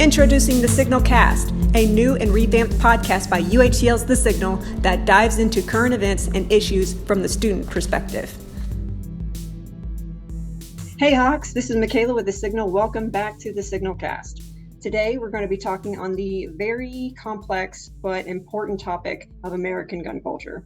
Introducing the Signal Cast, a new and revamped podcast by UHCL's The Signal that dives into current events and issues from the student perspective. Hey Hawks, this is Michaela with The Signal. Welcome back to the Signal Cast. Today we're going to be talking on the very complex but important topic of American gun culture.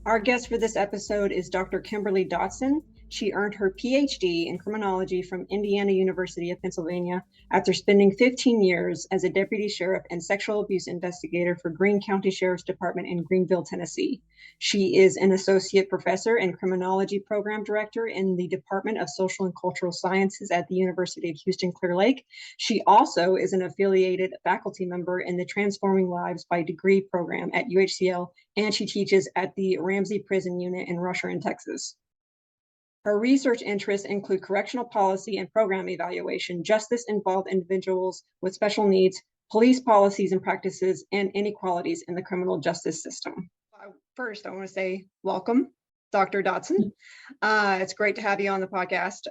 Our guest for this episode is Dr. Kimberly Dodson. She earned her PhD in criminology from Indiana University of Pennsylvania after spending 15 years as a deputy sheriff and sexual abuse investigator for Greene County Sheriff's Department in Greenville, Tennessee. She is an associate professor and criminology program director in the Department of Social and Cultural Sciences at the University of Houston-Clear Lake. She also is an affiliated faculty member in the Transforming Lives by Degree program at UHCL, and she teaches at the Ramsey Prison Unit in Rushern, Texas. Her research interests include correctional policy and program evaluation, justice-involved individuals with special needs, police policies and practices, and inequalities in the criminal justice system. First, I want to say welcome, Dr. Dodson. It's great to have you on the podcast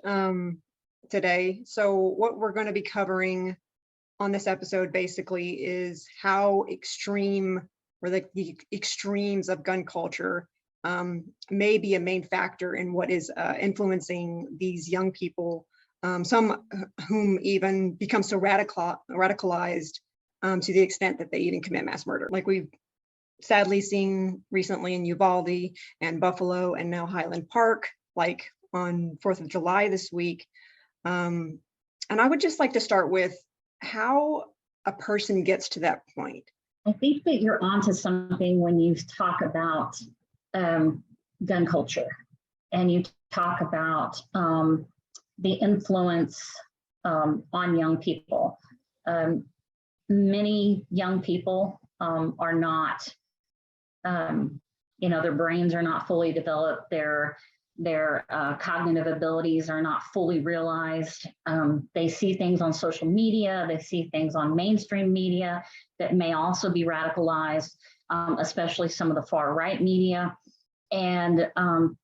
today. So what we're going to be covering on this episode basically is how extreme or the extremes of gun culture may be a main factor in what is influencing these young people, some whom even become so radicalized to the extent that they even commit mass murder. Like we've sadly seen recently in Uvalde and Buffalo and now Highland Park, like on 4th of July this week. And I would just like to start with how a person gets to that point. I think that you're onto something when you talk about gun culture and you talk about the influence on young people. Many young people are not, their brains are not fully developed, their cognitive abilities are not fully realized. They see things on social media, they see things on mainstream media that may also be radicalized, especially some of the far right media. And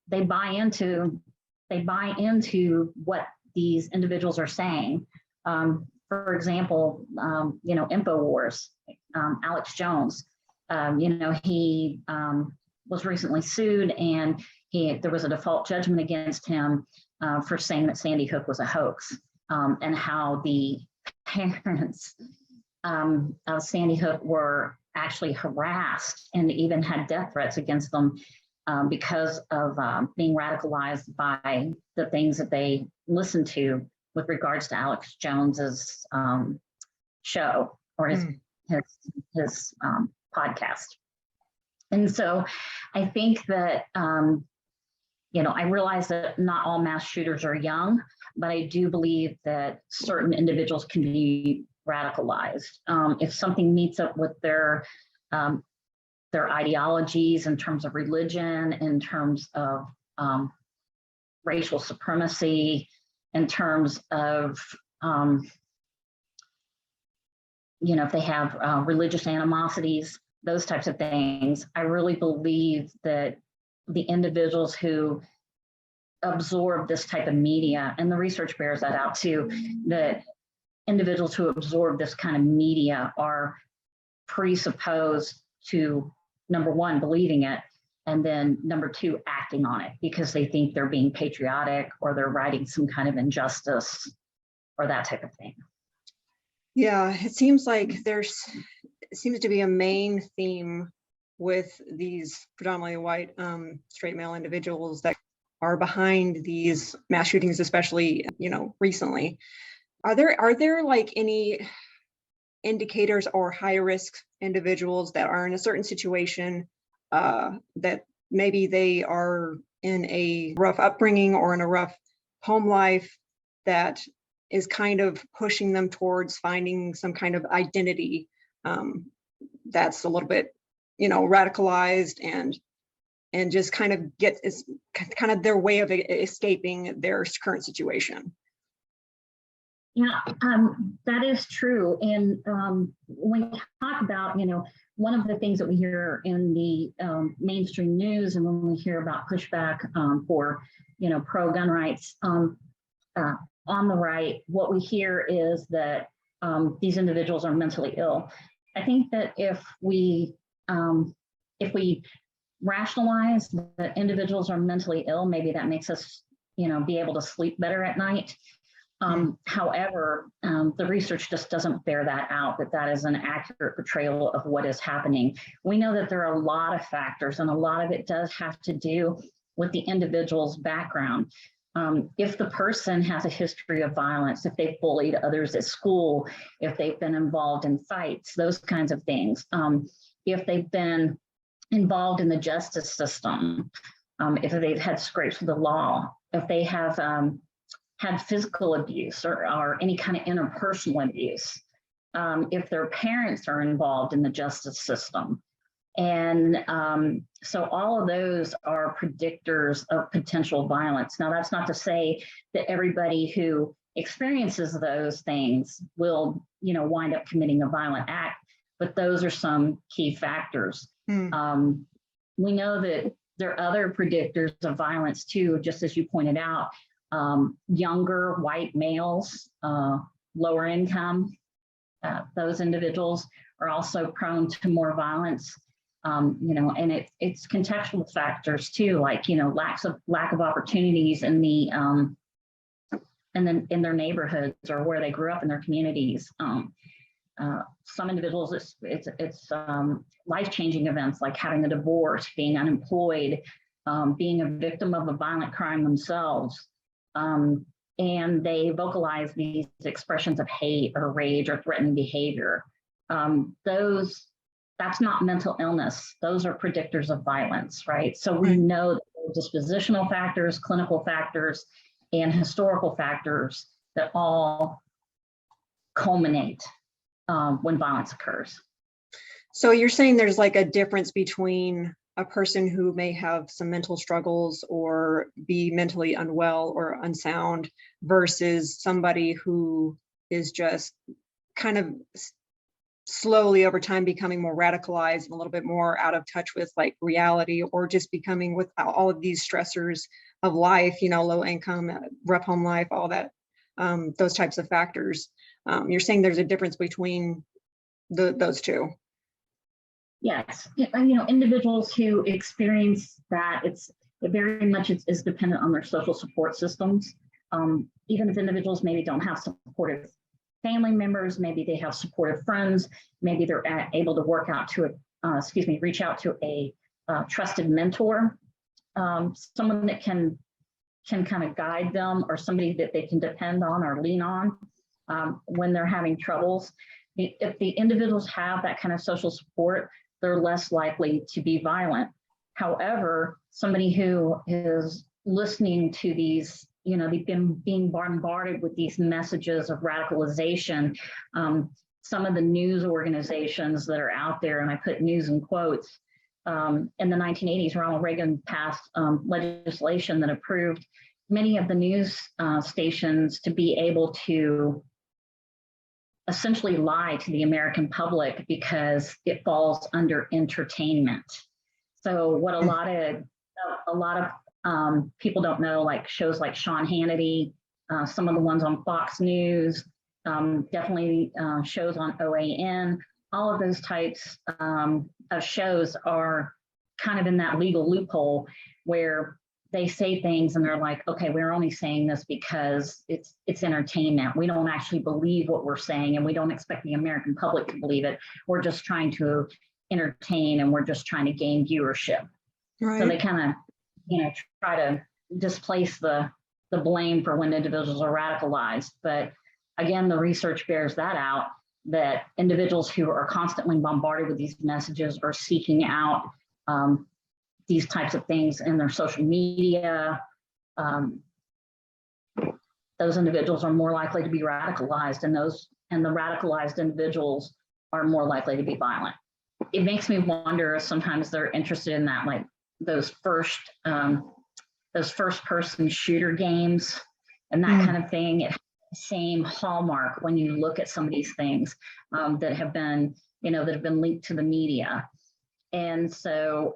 they buy into what these individuals are saying. For example, InfoWars, Alex Jones, he was recently sued, and there was a default judgment against him for saying that Sandy Hook was a hoax, and how the parents of Sandy Hook were actually harassed and even had death threats against them because of being radicalized by the things that they listened to with regards to Alex Jones's show or his podcast. And so I think that, I realize that not all mass shooters are young, but I do believe that certain individuals can be radicalized. If something meets up with their ideologies in terms of religion, in terms of racial supremacy, in terms of, if they have religious animosities, those types of things, I really believe that the individuals who absorb this type of media, and the research bears that out too, that individuals who absorb this kind of media are presupposed to, number one, believing it, and then number two, acting on it because they think they're being patriotic or they're righting some kind of injustice or that type of thing. Yeah, it seems like it seems to be a main theme with these predominantly white straight male individuals that are behind these mass shootings, especially, recently. Are there like any indicators or high risk individuals that are in a certain situation that maybe they are in a rough upbringing or in a rough home life that is kind of pushing them towards finding some kind of identity that's a little bit, radicalized and just kind of is kind of their way of escaping their current situation? Yeah, that is true. And when we talk about, one of the things that we hear in the mainstream news and when we hear about pushback for, pro-gun rights on the right, what we hear is that these individuals are mentally ill. I think that if we rationalize that individuals are mentally ill, maybe that makes us, be able to sleep better at night. However, the research just doesn't bear that out, that is an accurate portrayal of what is happening. We know that there are a lot of factors, and a lot of it does have to do with the individual's background. If the person has a history of violence, if they've bullied others at school, if they've been involved in fights, those kinds of things, if they've been involved in the justice system, if they've had scrapes with the law, if they have had physical abuse or any kind of interpersonal abuse, if their parents are involved in the justice system. And so all of those are predictors of potential violence. Now, that's not to say that everybody who experiences those things will, wind up committing a violent act, but those are some key factors. We know that there are other predictors of violence too, just as you pointed out. Younger white males, lower income, those individuals are also prone to more violence. And it's contextual factors too, like lack of opportunities in in their neighborhoods or where they grew up in their communities. Some individuals, it's life-changing events like having a divorce, being unemployed, being a victim of a violent crime themselves. And they vocalize these expressions of hate or rage or threatening behavior. That's not mental illness. Those are predictors of violence, right? So we know that dispositional factors, clinical factors, and historical factors that all culminate when violence occurs. So you're saying there's like a difference between a person who may have some mental struggles or be mentally unwell or unsound versus somebody who is just kind of slowly over time becoming more radicalized and a little bit more out of touch with like reality, or just becoming with all of these stressors of life, low income, rough home life, all that, those types of factors. You're saying there's a difference between those two. Yes, individuals who experience that, it very much is dependent on their social support systems. Even if individuals maybe don't have supportive family members, maybe they have supportive friends, maybe they're able to reach out to a trusted mentor, someone that can kind of guide them, or somebody that they can depend on or lean on when they're having troubles. If the individuals have that kind of social support, they're less likely to be violent. However, somebody who is listening to these, they've been being bombarded with these messages of radicalization. Some of the news organizations that are out there, and I put news in quotes, in the 1980s, Ronald Reagan passed legislation that approved many of the news stations to be able to essentially lie to the American public because it falls under entertainment. So what a lot of people don't know, like shows like Sean Hannity, some of the ones on Fox News, definitely shows on OAN, all of those types of shows are kind of in that legal loophole where they say things and they're like, okay, we're only saying this because it's entertainment. We don't actually believe what we're saying, and we don't expect the American public to believe it. We're just trying to entertain, and we're just trying to gain viewership. Right. So they kind of, try to displace the blame for when individuals are radicalized. But again, the research bears that out, that individuals who are constantly bombarded with these messages are seeking out these types of things in their social media. Those individuals are more likely to be radicalized, and the radicalized individuals are more likely to be violent. It makes me wonder if sometimes they're interested in that, like those first person shooter games and that kind of thing. It has the same hallmark when you look at some of these things that have been linked to the media. And so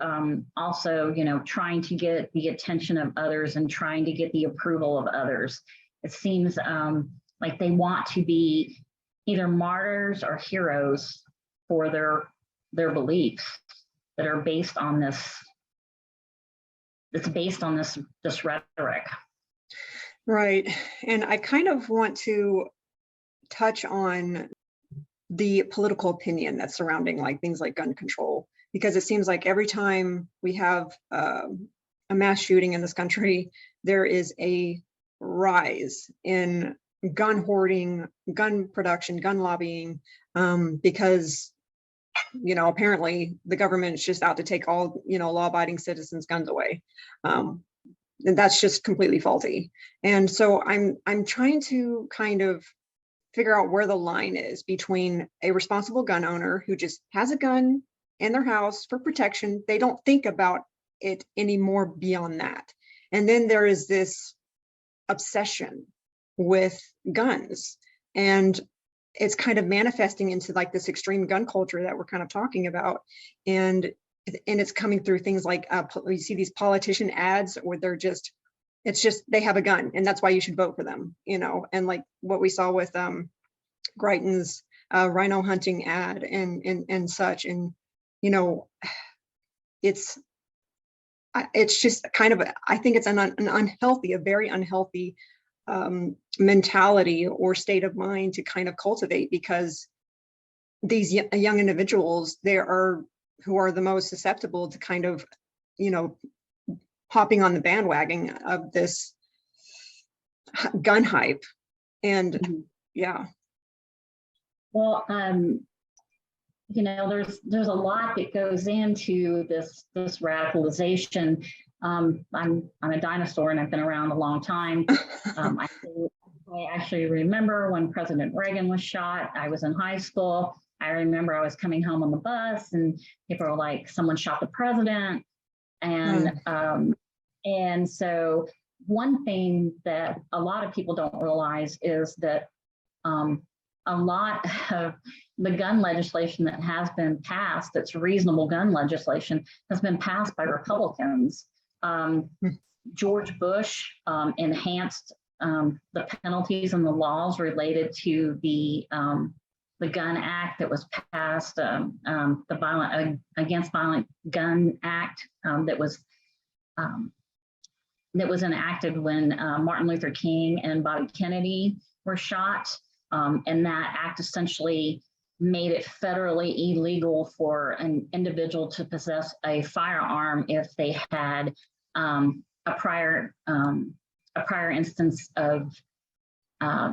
also, trying to get the attention of others and trying to get the approval of others. It seems like they want to be either martyrs or heroes for their beliefs that are based on this. It's based on this rhetoric. Right. And I kind of want to touch on the political opinion that's surrounding like things like gun control, because it seems like every time we have a mass shooting in this country, there is a rise in gun hoarding, gun production, gun lobbying, because apparently the government's just out to take all law-abiding citizens' guns away. And that's just completely faulty. And so I'm trying to kind of figure out where the line is between a responsible gun owner who just has a gun in their house for protection. They don't think about it anymore beyond that. And then there is this obsession with guns, and it's kind of manifesting into like this extreme gun culture that we're kind of talking about. And it's coming through things like you see these politician ads where it's just they have a gun and that's why you should vote for them, and like what we saw with Greitens rhino hunting ad and such. And it's just kind of I think it's a very unhealthy mentality or state of mind to kind of cultivate, because these young individuals who are the most susceptible to kind of hopping on the bandwagon of this gun hype. And yeah. Well, there's a lot that goes into this radicalization. I'm a dinosaur and I've been around a long time. I actually remember when President Reagan was shot. I was in high school. I remember I was coming home on the bus and people were like, someone shot the president. And so one thing that a lot of people don't realize is that a lot of the gun legislation that has been passed, that's reasonable gun legislation, has been passed by Republicans. George Bush enhanced the penalties and the laws related to the Gun Act that was passed, the Against Violent Gun Act that was enacted when Martin Luther King and Bobby Kennedy were shot. And that act essentially made it federally illegal for an individual to possess a firearm if they had a prior instance of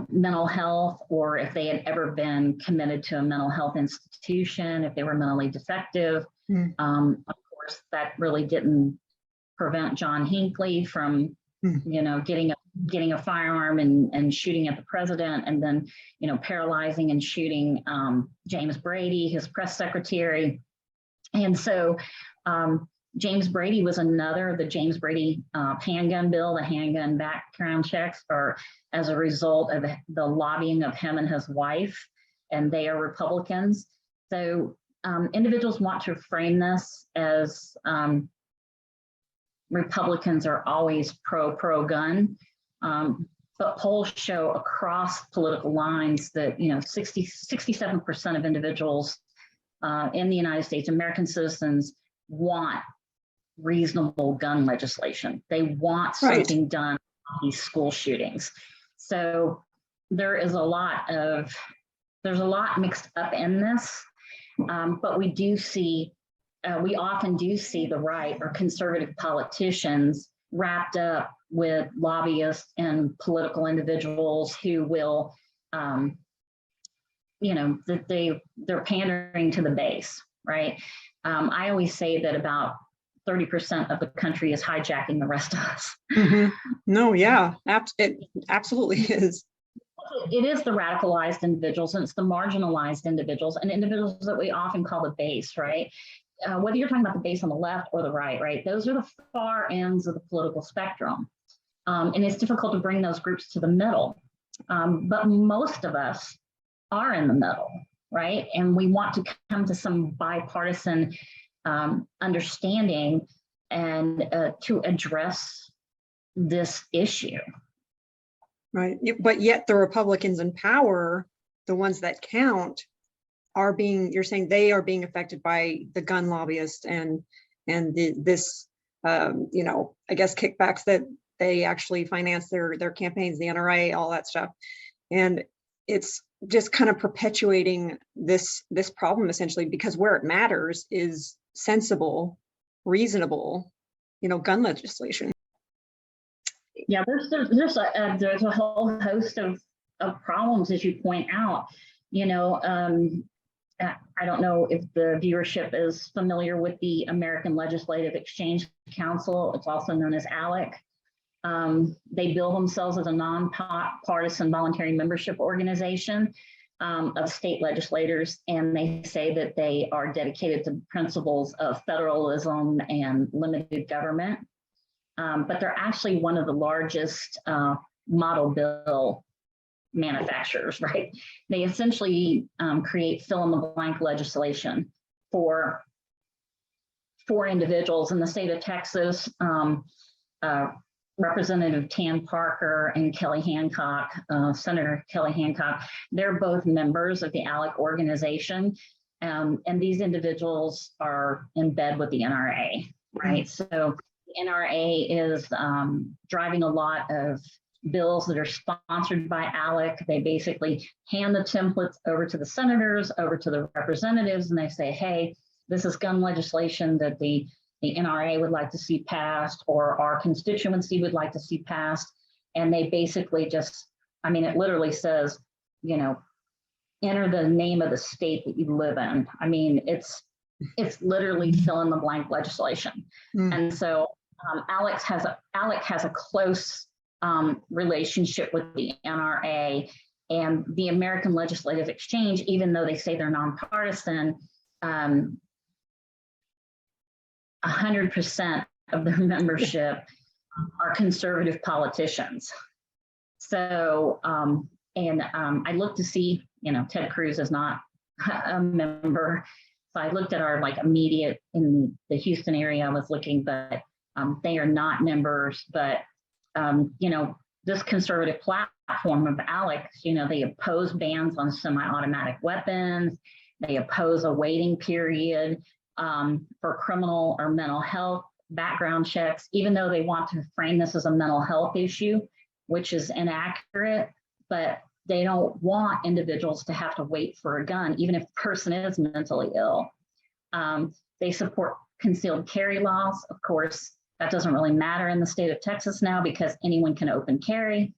mental health, or if they had ever been committed to a mental health institution, if they were mentally defective. Of course, that really didn't prevent John Hinckley from, getting a firearm and shooting at the president, and then, paralyzing and shooting James Brady, his press secretary. And so James Brady was the James Brady handgun bill, the handgun background checks are as a result of the lobbying of him and his wife, and they are Republicans. So individuals want to frame this as Republicans are always pro-gun, but polls show across political lines that 67% of individuals in the United States, American citizens, want reasonable gun legislation. They want something done on these school shootings. So there's a lot mixed up in this, but we often do see the right or conservative politicians wrapped up with lobbyists and political individuals who will, that they're pandering to the base, right? I always say that about 30% of the country is hijacking the rest of us. No, yeah, it absolutely is. It is the radicalized individuals, and it's the marginalized individuals, and individuals that we often call the base, right? Whether you're talking about the base on the left or the right? Those are the far ends of the political spectrum. And it's difficult to bring those groups to the middle. But most of us are in the middle, right? And we want to come to some bipartisan understanding and to address this issue. Right. But yet the Republicans in power the ones that count are being, you're saying they are being affected by the gun lobbyists and this you know, I guess kickbacks that they actually finance their campaigns, the NRA, all that stuff. And it's just kind of perpetuating this problem essentially, because where it matters is sensible, reasonable, you know, gun legislation. Yeah, there's a whole host of problems, as you point out. You know, I don't know if the viewership is familiar with the American Legislative Exchange Council. It's also known as ALEC. They bill themselves as a nonpartisan voluntary membership organization of state legislators, and they say that they are dedicated to principles of federalism and limited government. But they're actually one of the largest model bill manufacturers, right? They essentially create fill-in-the-blank legislation for individuals. In the state of Texas, Representative Tan Parker and Kelly Hancock, Senator Kelly Hancock, they're both members of the ALEC organization. And these individuals are in bed with the NRA, right? So the NRA is driving a lot of bills that are sponsored by ALEC. They basically hand the templates over to the senators, over to the representatives, and they say, hey, this is gun legislation that the NRA would like to see passed, or our constituency would like to see passed. And they basically just, I mean, it literally says, you know, enter the name of the state that you live in. I mean, it's literally fill in the blank legislation. And so ALEC has a close relationship with the NRA, and the American Legislative Exchange, even though they say they're nonpartisan, 100% of their membership are conservative politicians. So, I looked to see, you know, Ted Cruz is not a member. So I looked at our like immediate in the Houston area, I was looking, but they are not members. But, you know, this conservative platform of ALEC, you know, they oppose bans on semi-automatic weapons. They oppose a waiting period for criminal or mental health background checks, even though they want to frame this as a mental health issue, which is inaccurate. But they don't want individuals to have to wait for a gun, even if the person is mentally ill. They support concealed carry laws. Of course, that doesn't really matter in the state of Texas now because anyone can open carry.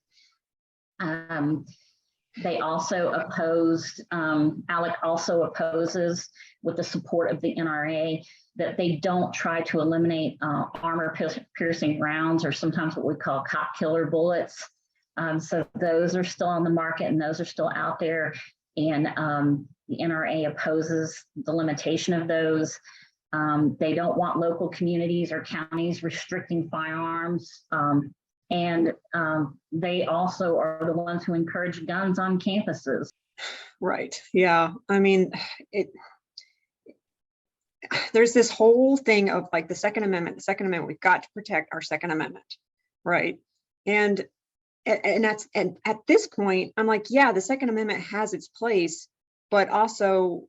They also opposed, ALEC also opposes, with the support of the NRA, that they don't try to eliminate armor piercing rounds, or sometimes what we call cop killer bullets. So those are still on the market and those are still out there. And the NRA opposes the limitation of those. They don't want local communities or counties restricting firearms. And they also are the ones who encourage guns on campuses. Right. Yeah. I mean, there's this whole thing of like the Second Amendment, we've got to protect our Second Amendment. Right. And at this point, I'm like, yeah, the Second Amendment has its place, but also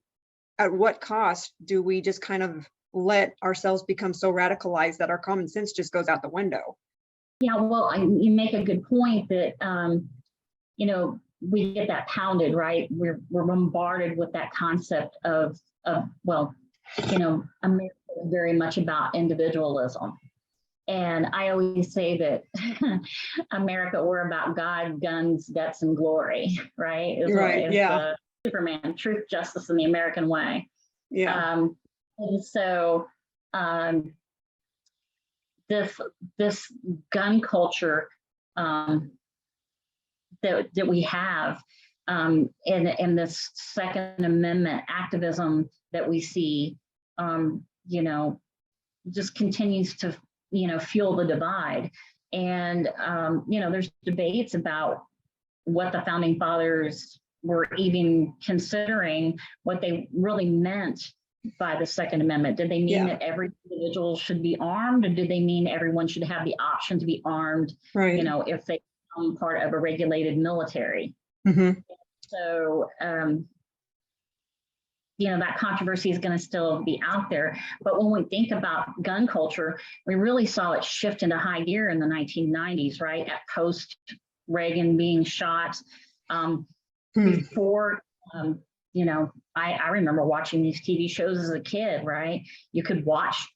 at what cost do we just kind of let ourselves become so radicalized that our common sense just goes out the window? Yeah, well, you make a good point that, you know, we get that pounded, right? We're bombarded with that concept of, well, you know, America is very much about individualism. And I always say that America, we're about God, guns, guts, and glory, right? Right, yeah. Superman, truth, justice, and the American way. Yeah. And so this gun culture that we have, and this Second Amendment activism that we see, you know, just continues to, you know, fuel the divide. And, you know, there's debates about what the founding fathers were even considering, what they really meant by the Second Amendment. Did they mean that every individual should be armed, or did they mean everyone should have the option to be armed, right, you know, if they become part of a regulated military? so, that controversy is going to still be out there. But when we think about gun culture, we really saw it shift into high gear in the 1990s, right? At post Reagan being shot. Before, I remember watching these TV shows as a kid, right? You could watch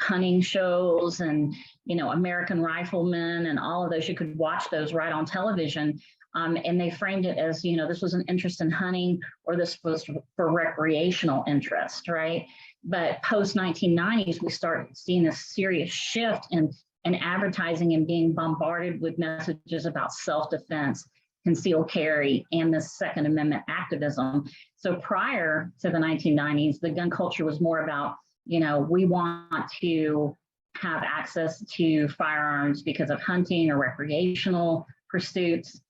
hunting shows and, American Riflemen and all of those. You could watch those right on television. And they framed it as, this was an interest in hunting, or this was for recreational interest, right? But post 1990s, we started seeing a serious shift in advertising and being bombarded with messages about self-defense, concealed carry, and the Second Amendment activism. So prior to the 1990s, the gun culture was more about, we want to have access to firearms because of hunting or recreational pursuits.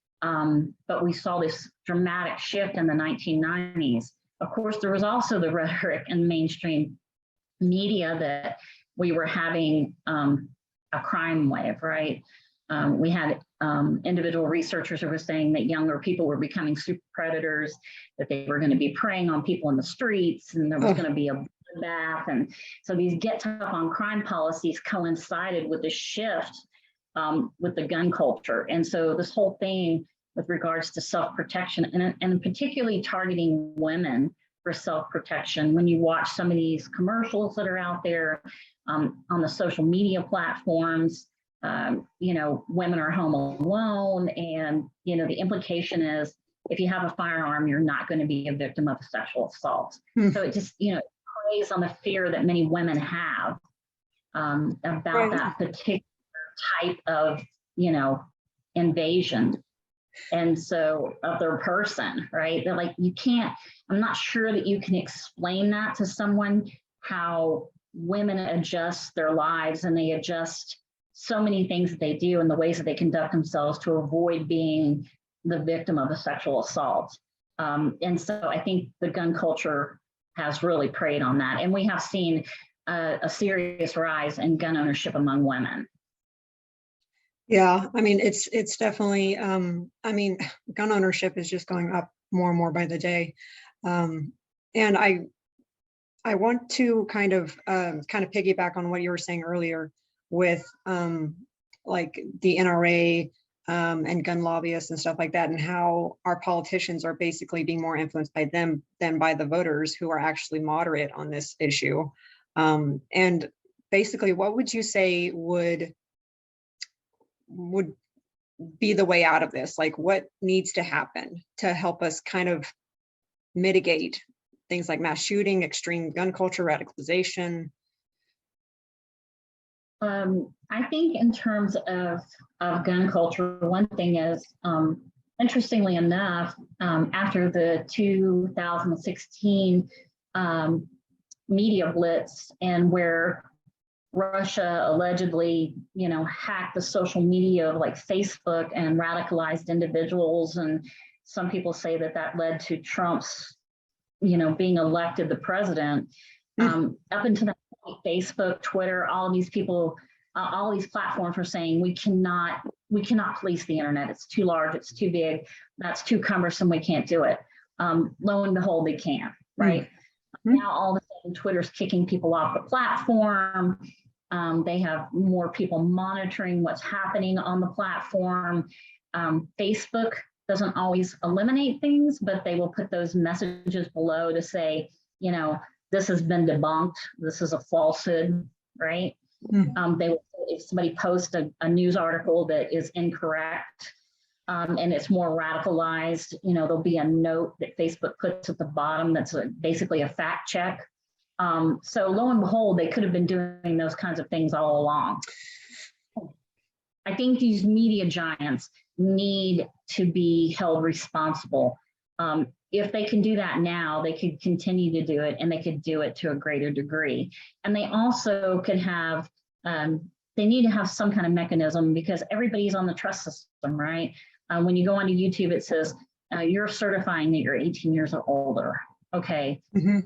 But we saw this dramatic shift in the 1990s. Of course, there was also the rhetoric in mainstream media that we were having a crime wave, right? We had individual researchers who were saying that younger people were becoming super predators, that they were going to be preying on people in the streets, and there was going to be a bloodbath. And so these get tough on crime policies coincided with the shift with the gun culture. And so this whole thing with regards to self-protection, and particularly targeting women for self-protection, when you watch some of these commercials that are out there on the social media platforms, women are home alone, and, the implication is if you have a firearm, you're not going to be a victim of a sexual assault. So it just, it plays on the fear that many women have about that particular type of, invasion. And so of their person, right? They're like, I'm not sure that you can explain that to someone, how women adjust their lives and they adjust so many things that they do and the ways that they conduct themselves to avoid being the victim of a sexual assault. And so I think the gun culture has really preyed on that. And we have seen a serious rise in gun ownership among women. Yeah, it's definitely, gun ownership is just going up more and more by the day. And I want to kind of piggyback on what you were saying earlier with like the NRA and gun lobbyists and stuff like that, and how our politicians are basically being more influenced by them than by the voters who are actually moderate on this issue. And basically, what would you say would be the way out of this? Like, what needs to happen to help us kind of mitigate things like mass shooting, extreme gun culture, radicalization? I think in terms of gun culture, one thing is, interestingly enough, after the 2016 media blitz, and where Russia allegedly, hacked the social media of like Facebook and radicalized individuals. And some people say that led to Trump's, being elected the president. Up until that point, Facebook, Twitter, all of these people, all these platforms were saying, we cannot police the internet. It's too large. It's too big. That's too cumbersome. We can't do it. Lo and behold, they can, right? Now all of a sudden Twitter's kicking people off the platform. They have more people monitoring what's happening on the platform. Facebook doesn't always eliminate things, but they will put those messages below to say, this has been debunked. This is a falsehood, right? They will, if somebody posts a news article that is incorrect, and it's more radicalized, there'll be a note that Facebook puts at the bottom that's basically a fact check. So lo and behold, they could have been doing those kinds of things all along. I think these media giants need to be held responsible. If they can do that now, they could continue to do it, and they could do it to a greater degree. And they also could have, they need to have some kind of mechanism, because everybody's on the trust system, right? When you go onto YouTube, it says, you're certifying that you're 18 years or older. Okay. It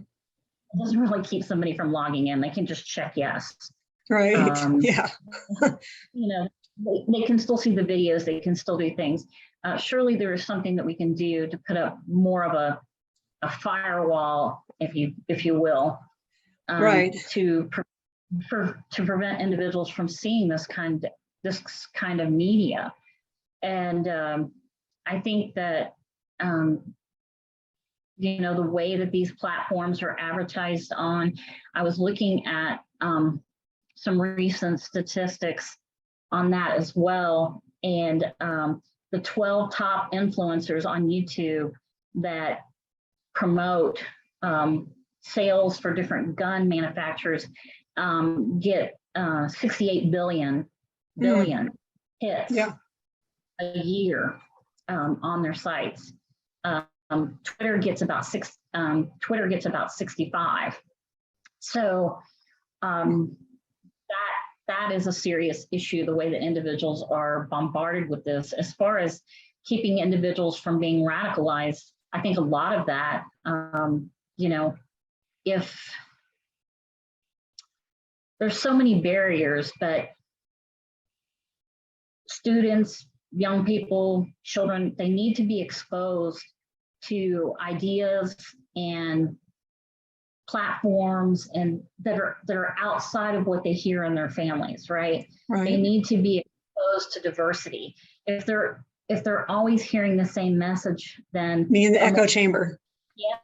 doesn't really keep somebody from logging in. They can just check yes. Right. Yeah. They can still see the videos. They can still do things. surely there is something that we can do to put up more of a firewall, if you will, Right. to prevent individuals from seeing this kind of media. And I think that the way that these platforms are advertised on, I was looking at some recent statistics on that as well, and the 12 top influencers on YouTube that promote sales for different gun manufacturers get 68 billion hits a year on their sites. Twitter gets about 65. So that is a serious issue, the way that individuals are bombarded with this. As far as keeping individuals from being radicalized, I think a lot of that, if there's so many barriers, but students, young people, children, they need to be exposed to ideas and platforms and that are outside of what they hear in their families, right? They need to be exposed to diversity. If they're always hearing the same message, then me in the echo chamber. Yeah,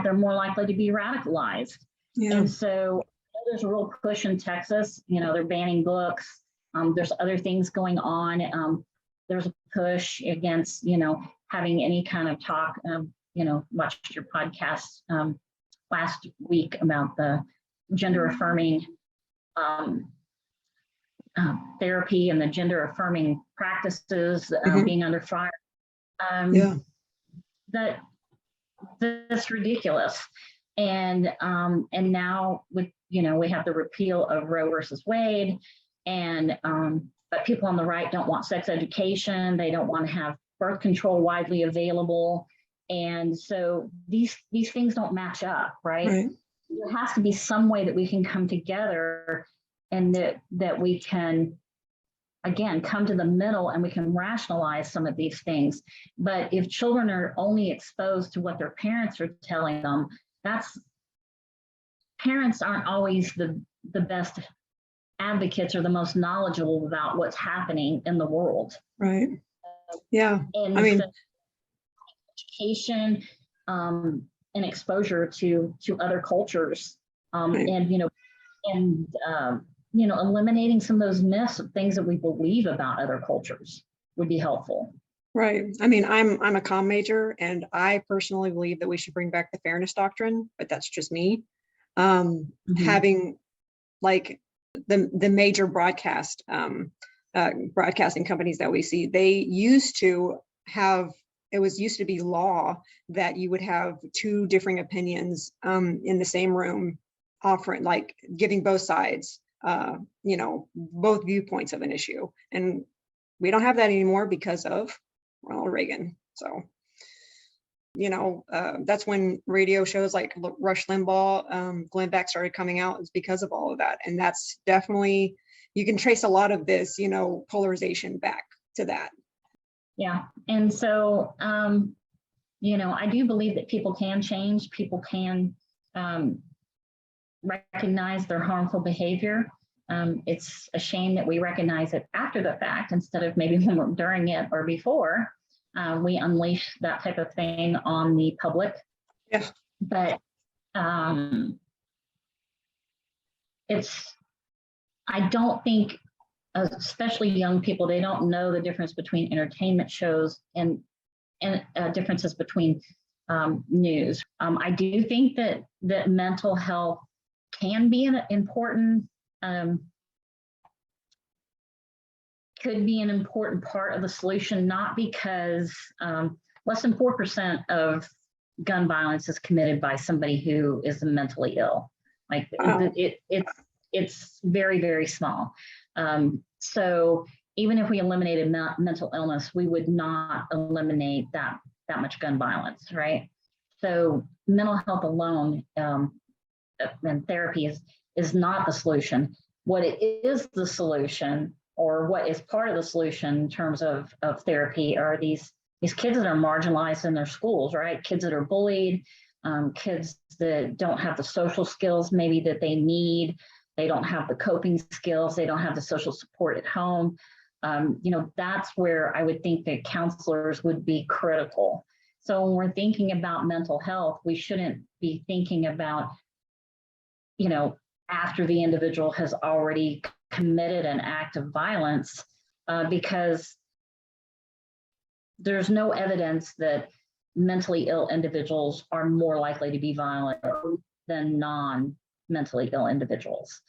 they're more likely to be radicalized. And so there's a real push in Texas. They're banning books. There's other things going on. There's a push against, having any kind of talk. Watched your podcast last week about the gender affirming therapy and the gender affirming practices being under fire. That's ridiculous. And now with we have the repeal of Roe versus Wade, and but people on the right don't want sex education. They don't want to have birth control widely available. And so these things don't match up, right? There has to be some way that we can come together, and that we can, again, come to the middle and we can rationalize some of these things. But if children are only exposed to what their parents are telling them, parents aren't always the best advocates or the most knowledgeable about what's happening in the world. Right. Yeah. And education and exposure to other cultures, and eliminating some of those myths of things that we believe about other cultures would be helpful. Right. I'm a comm major, and I personally believe that we should bring back the fairness doctrine, but that's just me. Having like the major broadcasting companies that we see, they used to have, it used to be law that you would have two differing opinions in the same room, offering, like, giving both sides, both viewpoints of an issue. And we don't have that anymore because of Ronald Reagan. So, that's when radio shows like Rush Limbaugh, Glenn Beck started coming out, is because of all of that. And that's definitely, you can trace a lot of this, polarization back to that. Yeah. And so, I do believe that people can change. People can recognize their harmful behavior. It's a shame that we recognize it after the fact instead of maybe during it or before. We unleash that type of thing on the public. Yeah. But I don't think, especially young people, they don't know the difference between entertainment shows and differences between news. I do think that mental health can be an important, could be an important part of the solution, not because less than 4% of gun violence is committed by somebody who is mentally ill. Like, wow. It's very, very small. So even if we eliminated mental illness, we would not eliminate that much gun violence, right? So mental health alone and therapy is not the solution. What it is the solution or what is part of the solution in terms of therapy are these kids that are marginalized in their schools, right? Kids that are bullied, kids that don't have the social skills maybe that they need. They don't have the coping skills. They don't have the social support at home. That's where I would think that counselors would be critical. So when we're thinking about mental health, we shouldn't be thinking about, after the individual has already committed an act of violence, because there's no evidence that mentally ill individuals are more likely to be violent than non-mentally ill individuals.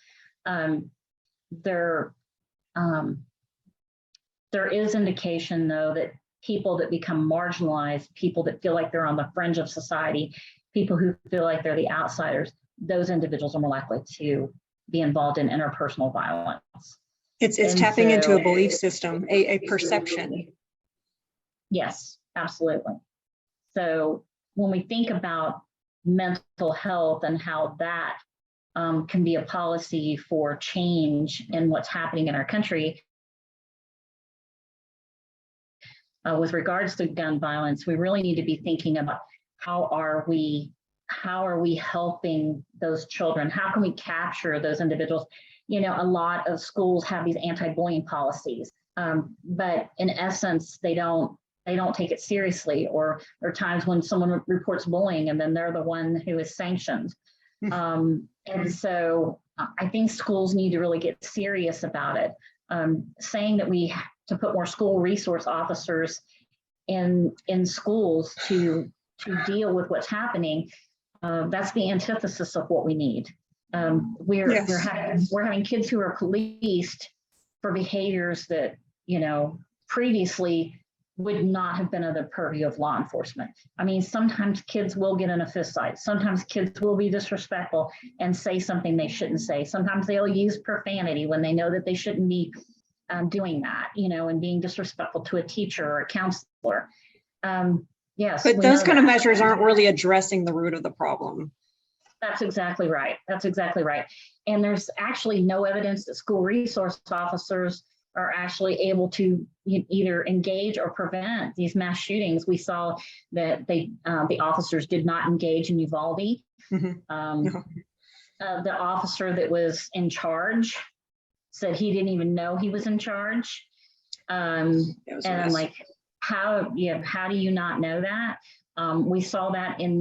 There is indication, though, that people that become marginalized, people that feel like they're on the fringe of society, people who feel like they're the outsiders, those individuals are more likely to be involved in interpersonal violence. It's tapping into a belief system, a perception. Yes, absolutely. So when we think about mental health and how that can be a policy for change in what's happening in our country, with regards to gun violence, we really need to be thinking about how are we helping those children? How can we capture those individuals? A lot of schools have these anti-bullying policies, but in essence, they don't take it seriously. Or there are times when someone reports bullying and then they're the one who is sanctioned. And so I think schools need to really get serious about it. Saying that we have to put more school resource officers in schools to deal with what's happening, that's the antithesis of what we need. We're having kids who are policed for behaviors that previously would not have been under the purview of law enforcement. I mean, sometimes kids will get in a fist fight. Sometimes kids will be disrespectful and say something they shouldn't say. Sometimes they'll use profanity when they know that they shouldn't be doing that, and being disrespectful to a teacher or a counselor. Yes. But those kind of measures aren't really addressing the root of the problem. That's exactly right. That's exactly right. And there's actually no evidence that school resource officers are actually able to either engage or prevent these mass shootings. We saw that the officers did not engage in Uvalde. Mm-hmm. The officer that was in charge said he didn't even know he was in charge. And I'm like, how do you not know that? We saw that in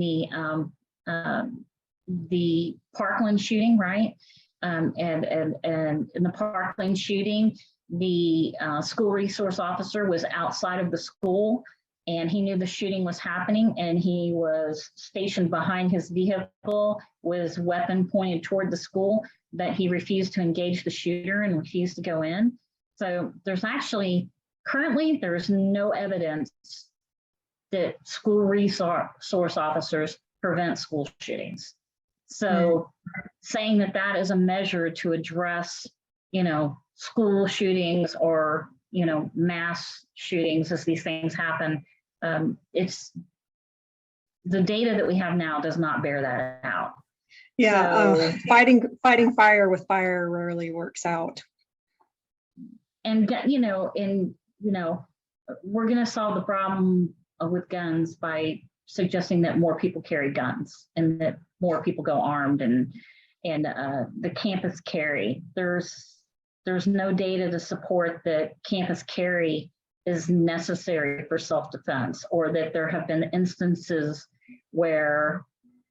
the Parkland shooting, right? And in the Parkland shooting, the school resource officer was outside of the school and he knew the shooting was happening and he was stationed behind his vehicle with his weapon pointed toward the school, but he refused to engage the shooter and refused to go in. So currently there's no evidence that school resource officers prevent school shootings. So saying that is a measure to address, school shootings or, mass shootings as these things happen, it's the data that we have now does not bear that out. Yeah, so, fighting fire with fire rarely works out. And we're going to solve the problem with guns by suggesting that more people carry guns and that more people go armed and the campus carry. There's no data to support that campus carry is necessary for self-defense or that there have been instances where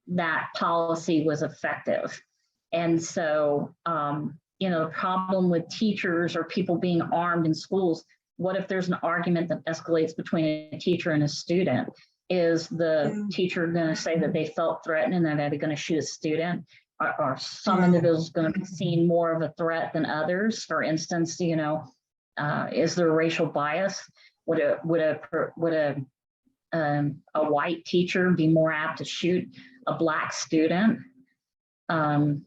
that policy was effective. And so, the problem with teachers or people being armed in schools, what if there's an argument that escalates between a teacher and a student? Is the teacher going to say that they felt threatened and that they're going to shoot a student? Are some individuals going to be seen more of a threat than others? For instance, is there racial bias? Would a white teacher be more apt to shoot a Black student or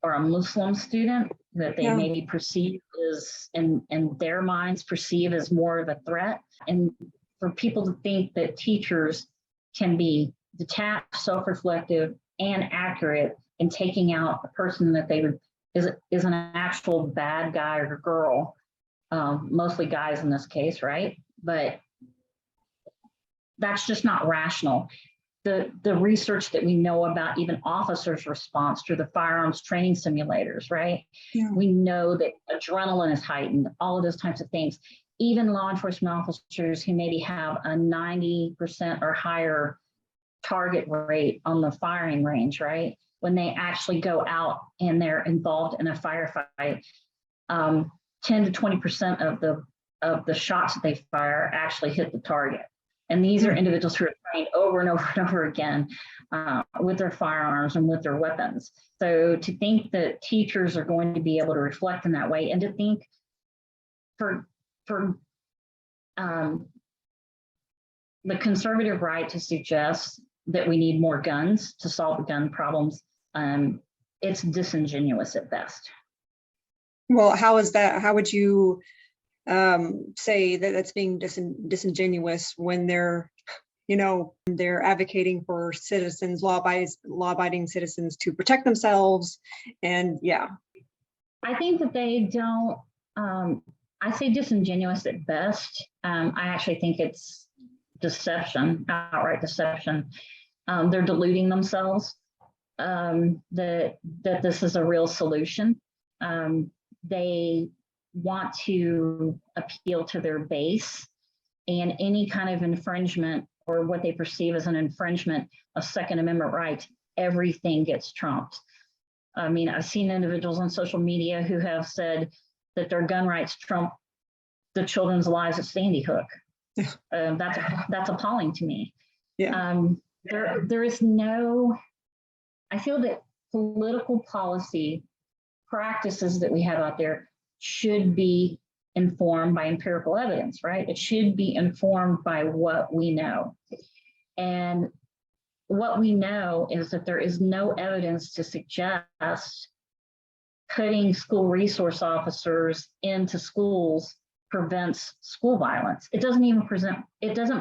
a Muslim student that they maybe perceive as, in their minds, perceive as more of a threat? And for people to think that teachers can be detached, self-reflective, and accurate in taking out a person that they is an actual bad guy or girl mostly guys in this case, right? But that's just not rational. The research that we know about even officers' response to the firearms training simulators, right? Yeah. We know that adrenaline is heightened, all of those types of things. Even law enforcement officers who maybe have a 90% or higher target rate on the firing range, right? When they actually go out and they're involved in a firefight, 10 to 20% of the shots that they fire actually hit the target. And these are individuals who are trained over and over and over again with their firearms and with their weapons. So to think that teachers are going to be able to reflect in that way, and to think for the conservative right to suggest that we need more guns to solve the gun problems, it's disingenuous at best. Well, how is that? How would you say that that's being disingenuous when they're, they're advocating for citizens, law-abiding citizens to protect themselves? And yeah. I think that they don't, I say disingenuous at best. I actually think it's deception, outright deception. They're deluding themselves that this is a real solution. They want to appeal to their base, and any kind of infringement or what they perceive as an infringement of Second Amendment rights, everything gets trumped. I mean, I've seen individuals on social media who have said that their gun rights trump the children's lives at Sandy Hook. That's appalling to me. Yeah. There is no, I feel that political policy practices that we have out there should be informed by empirical evidence, right? It should be informed by what we know. And what we know is that there is no evidence to suggest putting school resource officers into schools prevents school violence. It doesn't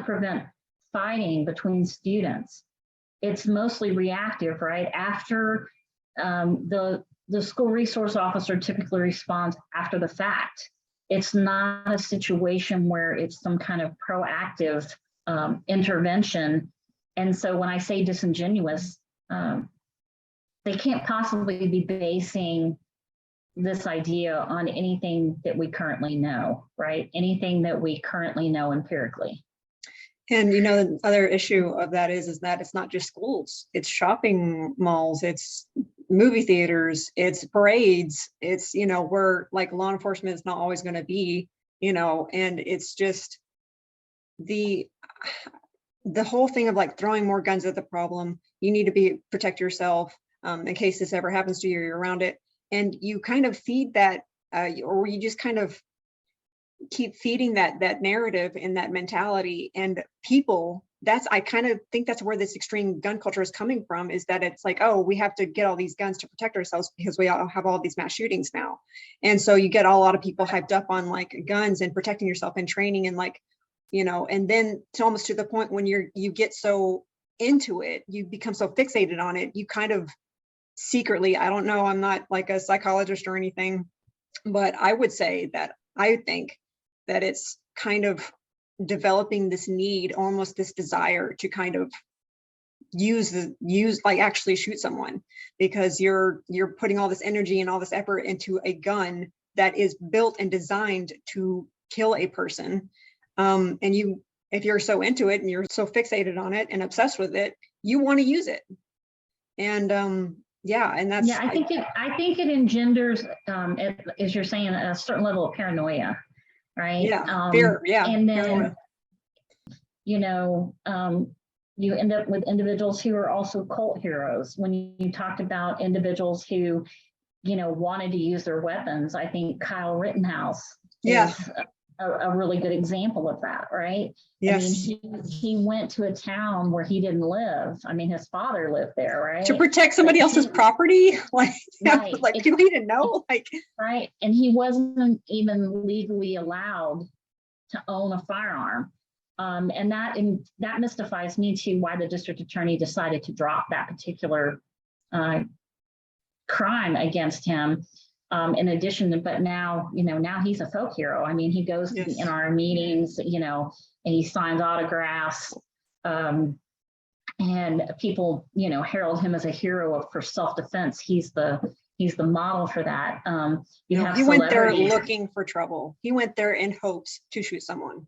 prevent fighting between students. It's mostly reactive, right? After the school resource officer typically responds after the fact. It's not a situation where it's some kind of proactive intervention. And so when I say disingenuous, they can't possibly be basing this idea on anything that we currently know, right? Anything that we currently know empirically. And the other issue of that is that it's not just schools, it's shopping malls, it's movie theaters, it's parades, it's, where like law enforcement is not always going to be, and it's just the whole thing of like throwing more guns at the problem. You need to protect yourself in case this ever happens to you, you're around it. And you kind of feed that, or you just kind of keep feeding that narrative and that mentality, and people, I kind of think that's where this extreme gun culture is coming from, is that it's like, oh, we have to get all these guns to protect ourselves because we all have all these mass shootings now. And so you get a lot of people hyped up on like guns and protecting yourself and training, and like, and then to almost to the point when you get so into it, you become so fixated on it, you kind of secretly, I don't know, I'm not like a psychologist or anything, but I would say that I think that it's kind of developing this need, almost this desire to kind of use like actually shoot someone, because you're putting all this energy and all this effort into a gun that is built and designed to kill a person. And if you're so into it and you're so fixated on it and obsessed with it, you want to use it. And and that's, I think it engenders, as you're saying, a certain level of paranoia, right? Fear, and then paranoia. You end up with individuals who are also cult heroes. When you talked about individuals who wanted to use their weapons, I think Kyle Rittenhouse is a really good example of that, right? Yes. I mean, he went to a town where he didn't live. I mean, his father lived there, right? To protect somebody else's property, like, right. Like people he didn't know, like, right. And he wasn't even legally allowed to own a firearm. And that mystifies me too, why the district attorney decided to drop that particular crime against him. in addition, but now, now he's a folk hero. I mean, he goes to the Yes. NRA meetings, and he signs autographs. And people, herald him as a hero for self-defense. He's the model for that. You have he went there celebrities. looking for trouble. He went there in hopes to shoot someone.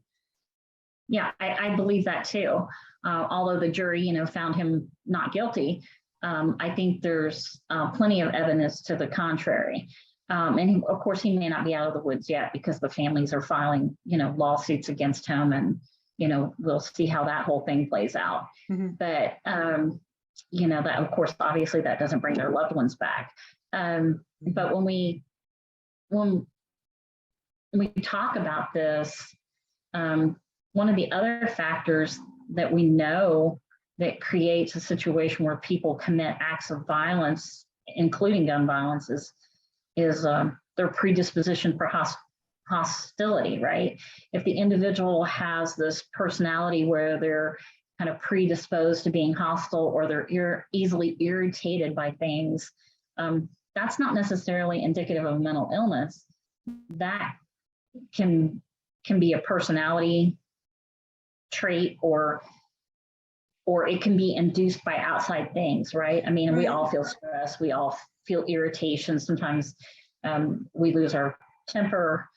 Yeah, I believe that too. Although the jury, found him not guilty, I think there's plenty of evidence to the contrary. Of course, he may not be out of the woods yet because the families are filing, lawsuits against him, and we'll see how that whole thing plays out. Mm-hmm. But that, of course, obviously that doesn't bring their loved ones back. But when we talk about this, one of the other factors that we know that creates a situation where people commit acts of violence, including gun violence, is their predisposition for hostility, right? If the individual has this personality where they're kind of predisposed to being hostile, or they're easily irritated by things, that's not necessarily indicative of mental illness. That can be a personality trait, or it can be induced by outside things, right? I mean, we all feel stress, we all feel irritation. Sometimes we lose our temper.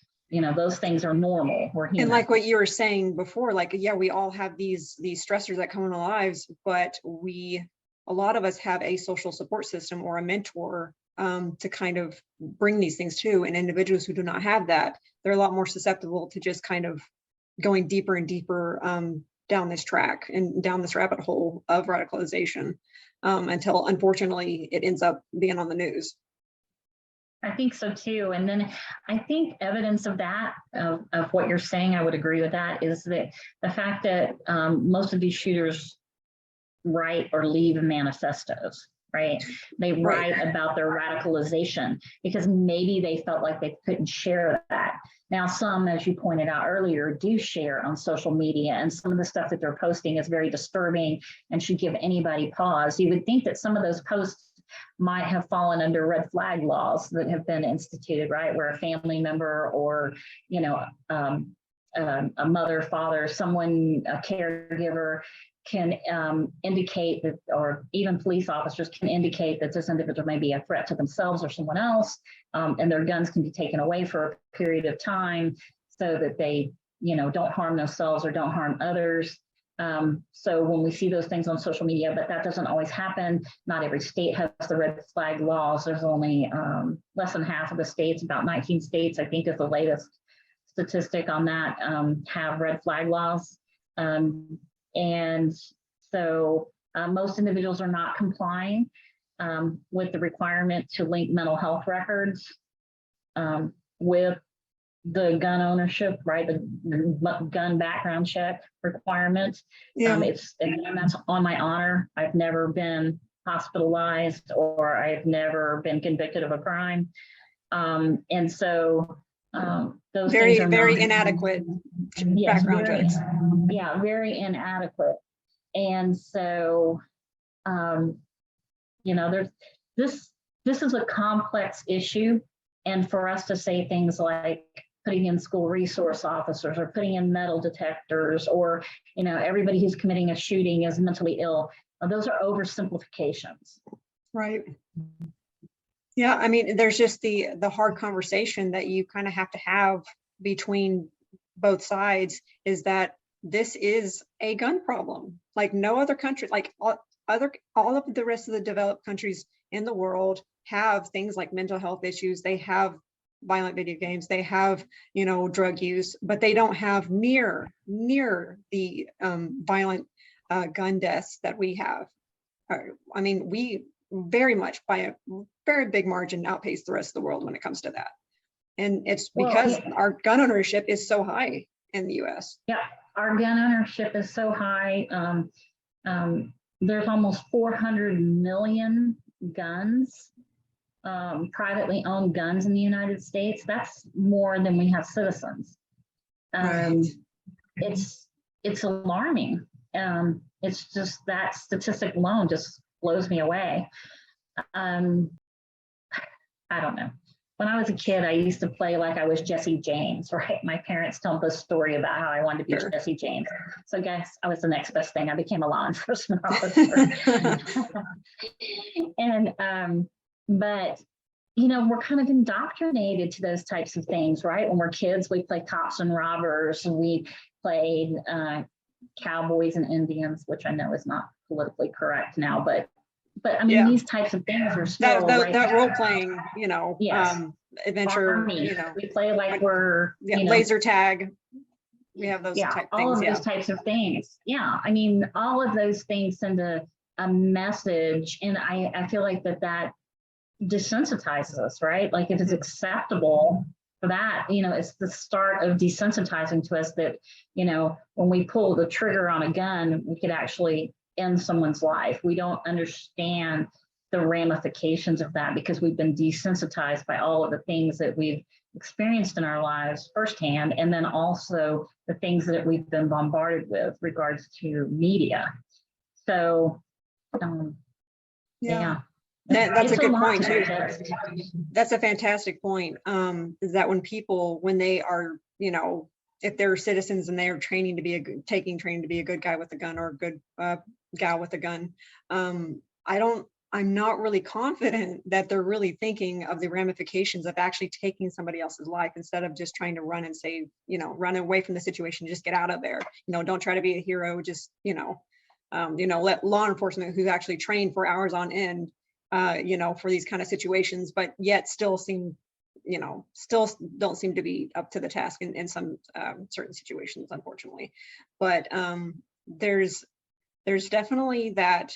Those things are normal. We're human. And like what you were saying before, we all have these stressors that come in our lives, but a lot of us have a social support system or a mentor to kind of bring these things to. And individuals who do not have that, they're a lot more susceptible to just kind of going deeper and deeper down this track and down this rabbit hole of radicalization until, unfortunately, it ends up being on the news. I think so too. And then I think evidence of that, of what you're saying, I would agree with that, is that the fact that most of these shooters write or leave manifestos, right? They write about their radicalization because maybe they felt like they couldn't share that. Now, some, as you pointed out earlier, do share on social media, and some of the stuff that they're posting is very disturbing and should give anybody pause. You would think that some of those posts might have fallen under red flag laws that have been instituted, right? Where a family member or, a mother, father, someone, a caregiver can indicate that, or even police officers can indicate that this individual may be a threat to themselves or someone else, and their guns can be taken away for a period of time so that they, don't harm themselves or don't harm others. So when we see those things on social media, but that doesn't always happen. Not every state has the red flag laws. There's only less than half of the states, about 19 states, I think is the latest statistic on that, have red flag laws. And so most individuals are not complying with the requirement to link mental health records with the gun ownership, right? The gun background check requirement. Again, that's on my honor. I've never been hospitalized or I've never been convicted of a crime. And so those things are very inadequate background checks. Yeah, very inadequate. And so, there's this is a complex issue. And for us to say things like putting in school resource officers or putting in metal detectors or, everybody who's committing a shooting is mentally ill, those are oversimplifications. Right. Yeah, I mean, there's just the hard conversation that you kind of have between both sides, is that this is a gun problem. Like no other country, like all of the rest of the developed countries in the world have things like mental health issues. They have violent video games. They have, drug use, but they don't have near the violent gun deaths that we have. I mean, we very much by a very big margin outpace the rest of the world when it comes to that. And it's because our gun ownership is so high in the US. Yeah, our gun ownership is so high. There's almost 400 million guns, privately owned guns in the United States. That's more than we have citizens. Right. It's alarming. It's just that statistic alone just blows me away. I don't know. when I was a kid, I used to play like I was Jesse James, right? My parents told the story about how I wanted to be Sure. Jesse James. So I guess I was the next best thing. I became a law enforcement officer. And, but, you know, we're kind of indoctrinated to those types of things, right? When we're kids, we play cops and robbers, and we played cowboys and Indians, which I know is not politically correct now, but I mean, Yeah. these types of things are still that role playing, you know, yes. adventure, Army. you know, We play like we're, yeah, you know, laser tag. We have those yeah, type all things. of Yeah. those types of things. Yeah, I mean, all of those things send a message, and I feel like that desensitizes us, right? Like if it's acceptable for that, you know, it's the start of desensitizing to us that, you know, when we pull the trigger on a gun, we could actually end someone's life. We don't understand the ramifications of that because we've been desensitized by all of the things that we've experienced in our lives firsthand, and then also the things that we've been bombarded with regards to media. So, yeah. That's a good point too. Digest. That's a fantastic point. Is that when people, when they are, you know, if they're citizens and they are training to be taking training to be a good guy with a gun or a good gal with a gun, I'm not really confident that they're really thinking of the ramifications of actually taking somebody else's life instead of just trying to run and save, you know, run away from the situation, just get out of there. You know, don't try to be a hero, just, you know, let law enforcement who's actually trained for hours on end, you know, for these kind of situations, but yet still seem, you know, still don't seem to be up to the task in some certain situations, unfortunately. But there's definitely that,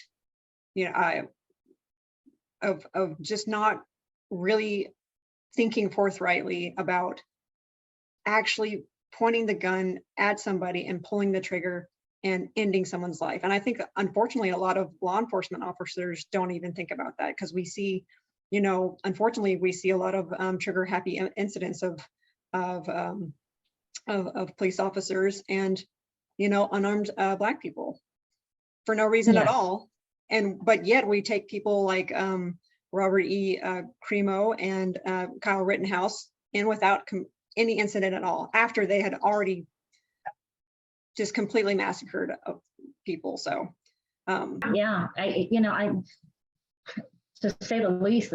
you know, of just not really thinking forthrightly about actually pointing the gun at somebody and pulling the trigger and ending someone's life. And I think, unfortunately, a lot of law enforcement officers don't even think about that, because we see, you know, unfortunately, we see a lot of trigger happy incidents of police officers and, you know, unarmed Black people for no reason at all. But yet we take people like Robert E. Cremo and Kyle Rittenhouse in without any incident at all, after they had already just completely massacred people. So yeah, to say the least,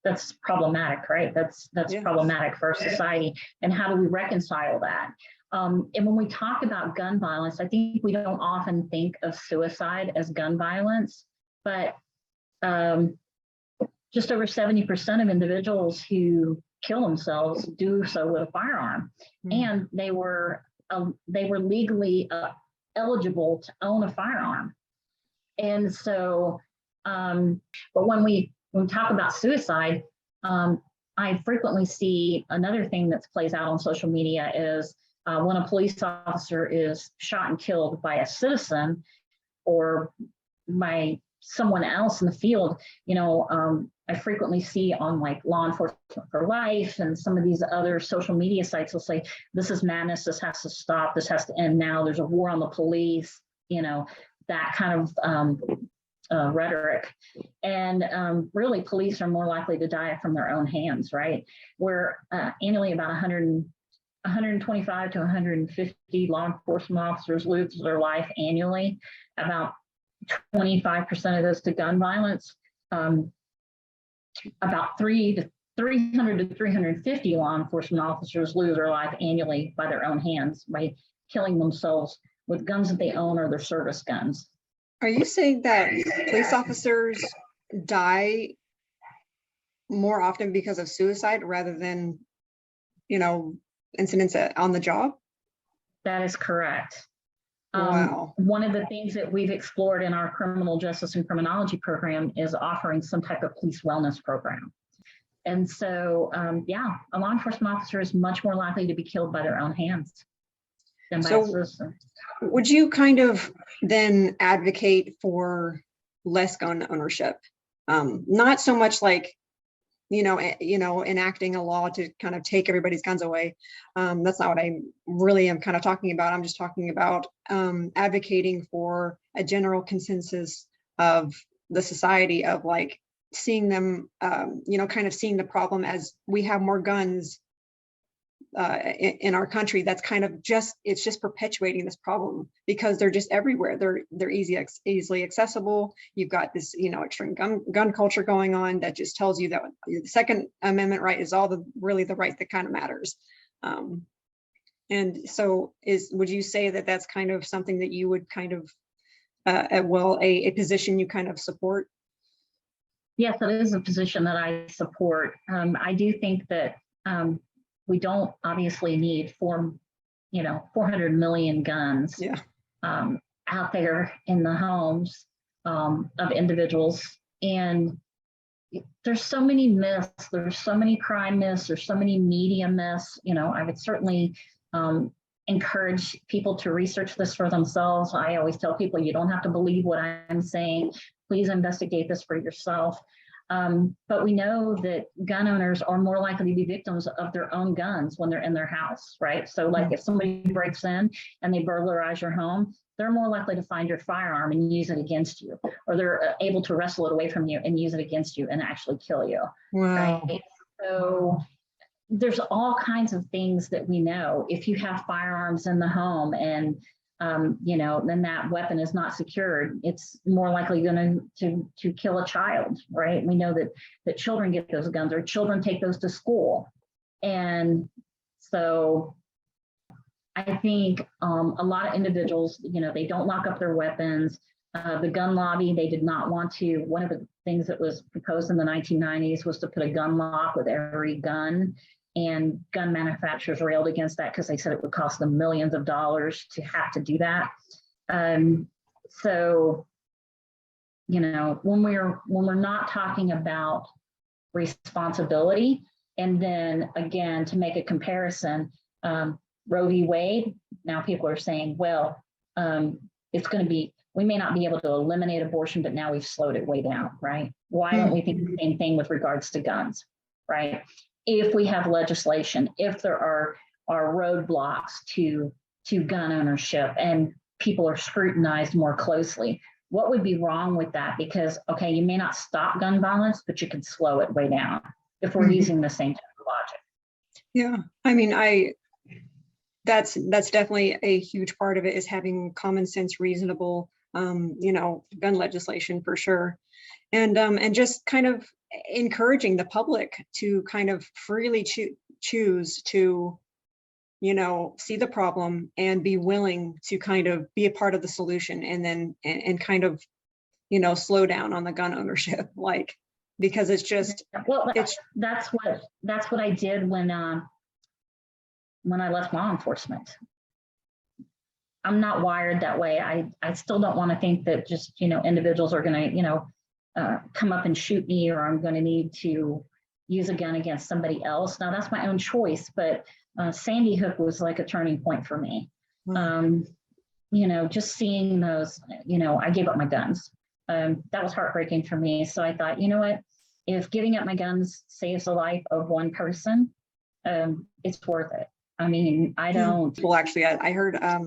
that's problematic, right? That's problematic for our society. And how do we reconcile that? And when we talk about gun violence, I think we don't often think of suicide as gun violence, but just over 70% of individuals who kill themselves do so with a firearm, and they were legally eligible to own a firearm. And so, but when we talk about suicide, I frequently see another thing that plays out on social media is when a police officer is shot and killed by a citizen or by someone else in the field, you know, I frequently see on like Law Enforcement for Life and some of these other social media sites will say, this is madness, this has to stop, this has to end now, there's a war on the police, you know, that kind of rhetoric. And really, police are more likely to die from their own hands, right? Where annually about 125 to 150 law enforcement officers lose their life annually, about 25% of those to gun violence. About 300 to 350 law enforcement officers lose their life annually by their own hands, by killing themselves with guns that they own or their service guns. Are you saying that police officers die more often because of suicide rather than, you know, incidents on the job? That is correct. Wow. One of the things that we've explored in our criminal justice and criminology program is offering some type of police wellness program. And so, yeah, a law enforcement officer is much more likely to be killed by their own hands than by a citizen. Would you kind of then advocate for less gun ownership? Not so much like, you know, enacting a law to kind of take everybody's guns away. That's not what I really am kind of talking about. I'm just talking about advocating for a general consensus of the society of like, seeing them, kind of seeing the problem as we have more guns in our country. That's kind of it's just perpetuating this problem because they're just everywhere. They're easily accessible. You've got this, extreme gun culture going on that just tells you that the Second Amendment right is really the right that kind of matters. And so would you say that that's kind of something that you would kind of, a position you kind of support? Yes, it is a position that I support. I do think that we don't obviously need 400 million guns out there in the homes of individuals. And there's so many myths, there's so many crime myths, there's so many media myths. I would certainly encourage people to research this for themselves. I always tell people, you don't have to believe what I'm saying. Please investigate this for yourself. But we know that gun owners are more likely to be victims of their own guns when they're in their house, right? So like if somebody breaks in and they burglarize your home, they're more likely to find your firearm and use it against you, or they're able to wrestle it away from you and use it against you and actually kill you. Wow. Right? So there's all kinds of things that we know. If you have firearms in the home and then that weapon is not secured, it's more likely going to kill a child, right? We know that children get those guns, or children take those to school. And so I think a lot of individuals, they don't lock up their weapons. The gun lobby, they did not want to. One of the things that was proposed in the 1990s was to put a gun lock with every gun. And gun manufacturers railed against that because they said it would cost them millions of dollars to have to do that. So, when we're not talking about responsibility, and then again, to make a comparison, Roe v. Wade, now people are saying, well, it's going to be, we may not be able to eliminate abortion, but now we've slowed it way down, right? Why don't we think the same thing with regards to guns, right? If we have legislation, if there are roadblocks to gun ownership and people are scrutinized more closely, what would be wrong with that? Because, okay, you may not stop gun violence, but you could slow it way down if we're using the same type of logic. Yeah, I mean, that's definitely a huge part of it, is having common sense, reasonable, gun legislation for sure. And just kind of encouraging the public to kind of freely choose to, see the problem and be willing to kind of be a part of the solution, and then and kind of, slow down on the gun ownership, because it's just, that's what I did when I left law enforcement. I'm not wired that way. I still don't want to think that just, individuals are going to, come up and shoot me, or I'm going to need to use a gun against somebody else. Now that's my own choice, but Sandy Hook was like a turning point for me. Just seeing those, I gave up my guns. That was heartbreaking for me. So I thought, what, if giving up my guns saves the life of one person, it's worth it. I mean, I don't. Well, actually, I heard, I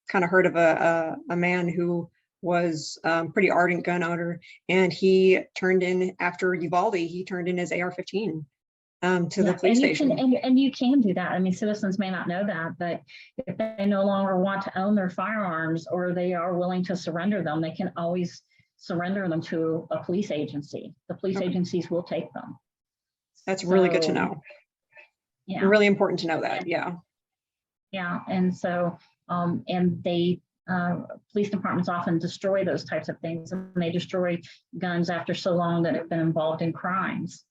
kind of heard of a man who was pretty ardent gun owner, and he turned in, after Uvalde, he turned in his AR-15 to the police station. And you can do that. I mean, citizens may not know that, but if they no longer want to own their firearms, or they are willing to surrender them, they can always surrender them to a police agency. The police agencies will take them. That's really good to know. Yeah. Really important to know that. Yeah. Yeah. And so, and they, police departments often destroy those types of things, and they destroy guns after so long that have been involved in crimes.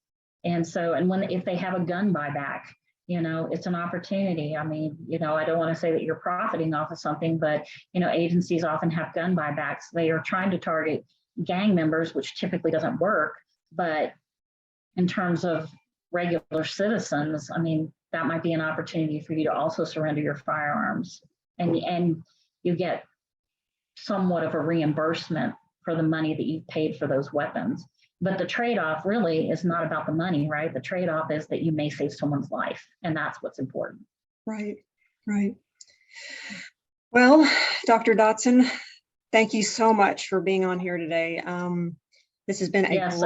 And so, and if they have a gun buyback, it's an opportunity. I mean, I don't want to say that you're profiting off of something, but, agencies often have gun buybacks. They are trying to target gang members, which typically doesn't work. But in terms of regular citizens, I mean, that might be an opportunity for you to also surrender your firearms, and you get somewhat of a reimbursement for the money that you've paid for those weapons. But the trade-off really is not about the money, right? The trade-off is that you may save someone's life, and that's what's important. Right. Well, Dr. Dodson, thank you so much for being on here today. This has been a Yes,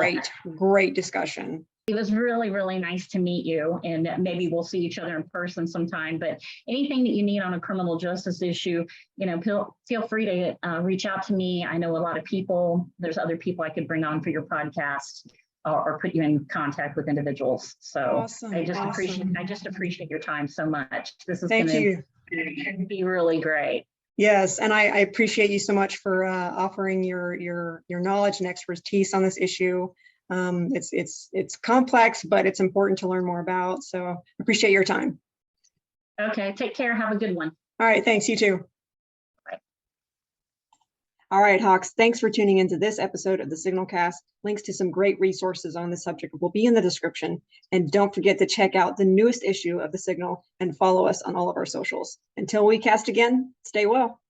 great discussion. it was really, really nice to meet you, and maybe we'll see each other in person sometime. But anything that you need on a criminal justice issue, feel free to reach out to me. I know a lot of people. There's other people I could bring on for your podcast or put you in contact with individuals. So awesome, I just appreciate your time so much. This is going to be really great. Yes, and I appreciate you so much for offering your knowledge and expertise on this issue. It's complex, but it's important to learn more about. So appreciate your time. Okay, take care. Have a good one. All right, thanks. You too. Bye. All right, Hawks, thanks for tuning into this episode of the Signal Cast. Links to some great resources on this subject will be in the description. And don't forget to check out the newest issue of the Signal and follow us on all of our socials. Until we cast again, stay well.